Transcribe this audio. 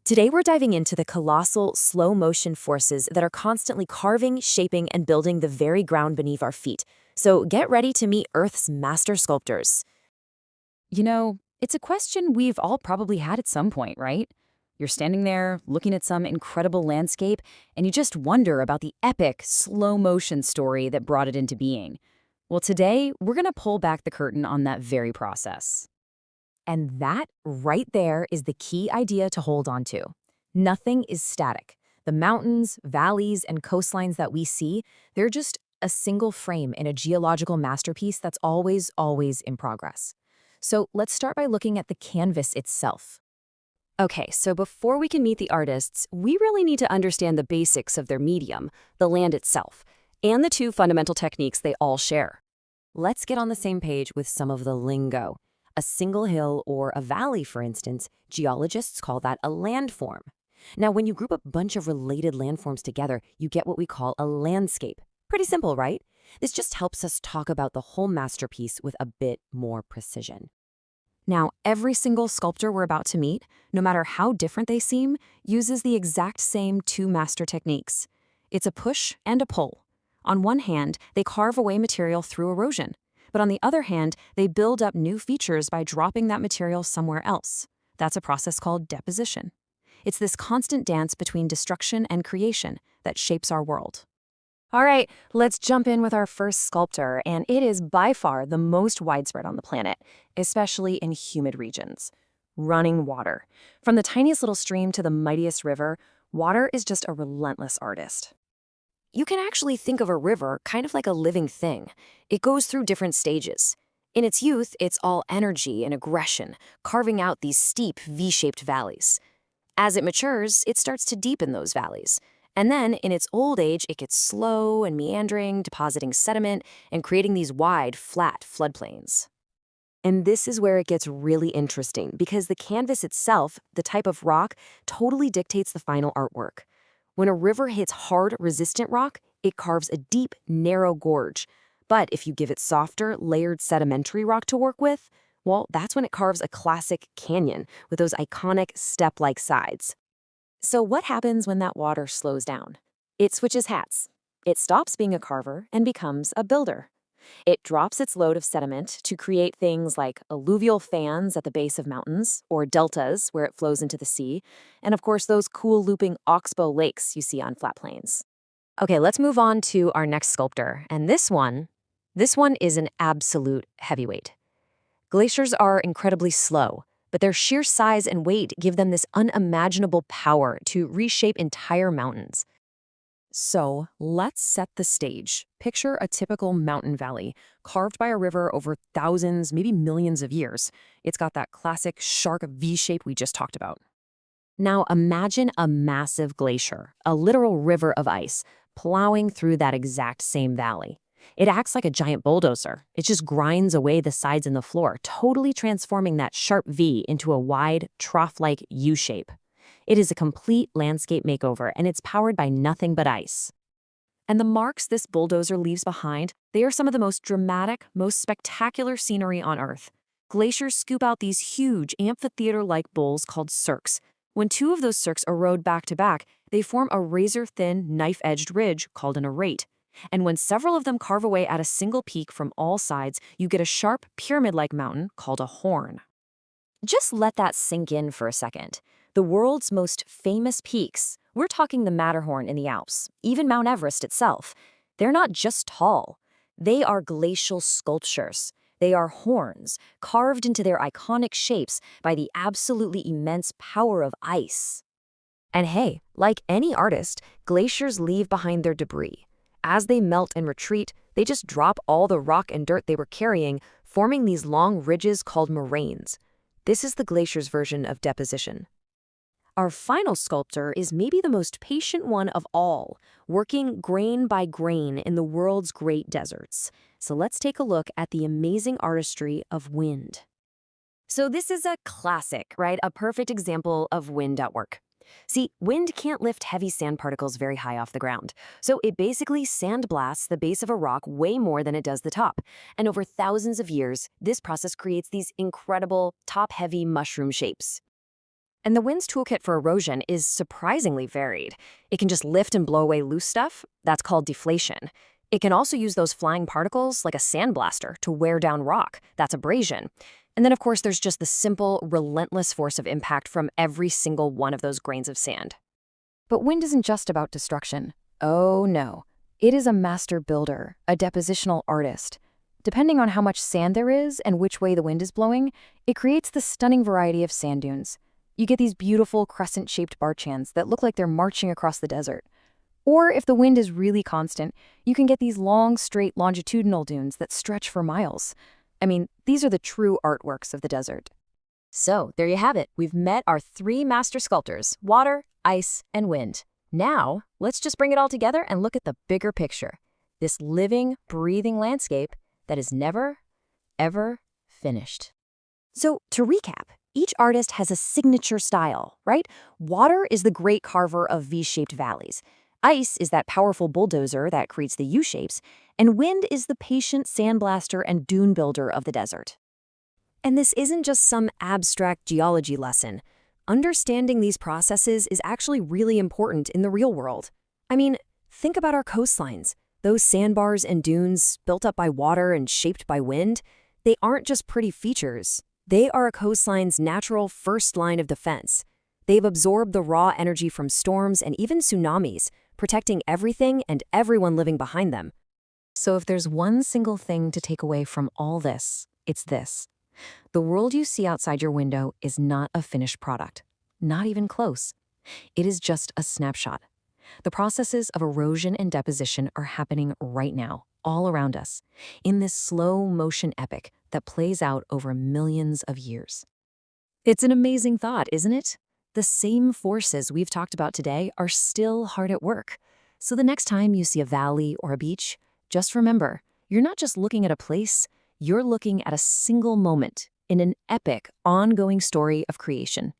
Today we're diving into the colossal, slow-motion forces that are constantly carving, shaping, and building the very ground beneath our feet. So get ready to meet Earth's master sculptors. It's a question we've all probably had at some point, right? You're standing there, looking at some incredible landscape, and you just wonder about the epic, slow-motion story that brought it into being. Well, today, we're going to pull back the curtain on that very process. And that, right there, is the key idea to hold on to. Nothing is static. The mountains, valleys, and coastlines that we see, they're just a single frame in a geological masterpiece that's always in progress. So let's start by looking at the canvas itself. Okay, so before we can meet the artists, we really need to understand the basics of their medium, the land itself, and the two fundamental techniques they all share. Let's get on the same page with some of the lingo. A single hill or a valley, for instance, geologists call that a landform. Now, when you group a bunch of related landforms together, you get what we call a landscape. Pretty simple, right? This just helps us talk about the whole masterpiece with a bit more precision. Now, every single sculptor we're about to meet, no matter how different they seem, uses the exact same two master techniques. It's a push and a pull. On one hand, they carve away material through erosion. But on the other hand, they build up new features by dropping that material somewhere else. That's a process called deposition. It's this constant dance between destruction and creation that shapes our world. All right, let's jump in with our first sculptor, and it is by far the most widespread on the planet, especially in humid regions. Running water. From the tiniest little stream to the mightiest river, water is just a relentless artist. You can actually think of a river kind of like a living thing. It goes through different stages. In its youth, it's all energy and aggression, carving out these steep V-shaped valleys. As it matures, it starts to deepen those valleys. And then, in its old age, it gets slow and meandering, depositing sediment and creating these wide, flat floodplains. And this is where it gets really interesting, because the canvas itself, the type of rock, totally dictates the final artwork. When a river hits hard, resistant rock, it carves a deep, narrow gorge. But if you give it softer, layered sedimentary rock to work with, well, that's when it carves a classic canyon with those iconic step-like sides. So what happens when that water slows down? It switches hats. It stops being a carver and becomes a builder. It drops its load of sediment to create things like alluvial fans at the base of mountains, or deltas where it flows into the sea, and of course those cool looping oxbow lakes you see on flat plains. Okay, let's move on to our next sculptor, and this one is an absolute heavyweight. Glaciers are incredibly slow, but their sheer size and weight give them this unimaginable power to reshape entire mountains. So let's set the stage. Picture a typical mountain valley, carved by a river over thousands, maybe millions of years. It's got that classic sharp V shape we just talked about. Now imagine a massive glacier, a literal river of ice, plowing through that exact same valley. It acts like a giant bulldozer. It just grinds away the sides and the floor, totally transforming that sharp V into a wide, trough-like U shape. It is a complete landscape makeover, and it's powered by nothing but ice. And the marks this bulldozer leaves behind, they are some of the most dramatic, most spectacular scenery on Earth. Glaciers scoop out these huge amphitheater-like bowls called cirques. When two of those cirques erode back to back, they form a razor-thin, knife-edged ridge called an arete. And when several of them carve away at a single peak from all sides, you get a sharp, pyramid-like mountain called a horn. Just let that sink in for a second. The world's most famous peaks, we're talking the Matterhorn in the Alps, even Mount Everest itself, they're not just tall. They are glacial sculptures. They are horns, carved into their iconic shapes by the absolutely immense power of ice. And hey, like any artist, glaciers leave behind their debris. As they melt and retreat, they just drop all the rock and dirt they were carrying, forming these long ridges called moraines. This is the glacier's version of deposition. Our final sculptor is maybe the most patient one of all, working grain by grain in the world's great deserts. So let's take a look at the amazing artistry of wind. So this is a classic, right? A perfect example of wind at work. See, wind can't lift heavy sand particles very high off the ground, so it basically sandblasts the base of a rock way more than it does the top. And over thousands of years, this process creates these incredible, top-heavy mushroom shapes. And the wind's toolkit for erosion is surprisingly varied. It can just lift and blow away loose stuff. That's called deflation. It can also use those flying particles like a sandblaster to wear down rock. That's abrasion. And then, of course, there's just the simple, relentless force of impact from every single one of those grains of sand. But wind isn't just about destruction. Oh no. It is a master builder, a depositional artist. Depending on how much sand there is and which way the wind is blowing, it creates the stunning variety of sand dunes. You get these beautiful crescent-shaped barchans that look like they're marching across the desert. Or if the wind is really constant, you can get these long, straight longitudinal dunes that stretch for miles. I mean, these are the true artworks of the desert. So, there you have it. We've met our 3 master sculptors: water, ice, and wind. Now, let's just bring it all together and look at the bigger picture. This living, breathing landscape that is never, ever finished. So, to recap, each artist has a signature style, right? Water is the great carver of V-shaped valleys. Ice is that powerful bulldozer that creates the U-shapes. And wind is the patient sandblaster and dune builder of the desert. And this isn't just some abstract geology lesson. Understanding these processes is actually really important in the real world. I mean, think about our coastlines. Those sandbars and dunes built up by water and shaped by wind, they aren't just pretty features. They are a coastline's natural first line of defense. They've absorbed the raw energy from storms and even tsunamis, protecting everything and everyone living behind them. So if there's one single thing to take away from all this, it's this. The world you see outside your window is not a finished product, not even close. It is just a snapshot. The processes of erosion and deposition are happening right now, all around us, in this slow motion epic that plays out over millions of years. It's an amazing thought, isn't it? The same forces we've talked about today are still hard at work. So the next time you see a valley or a beach, just remember, you're not just looking at a place, you're looking at a single moment in an epic, ongoing story of creation.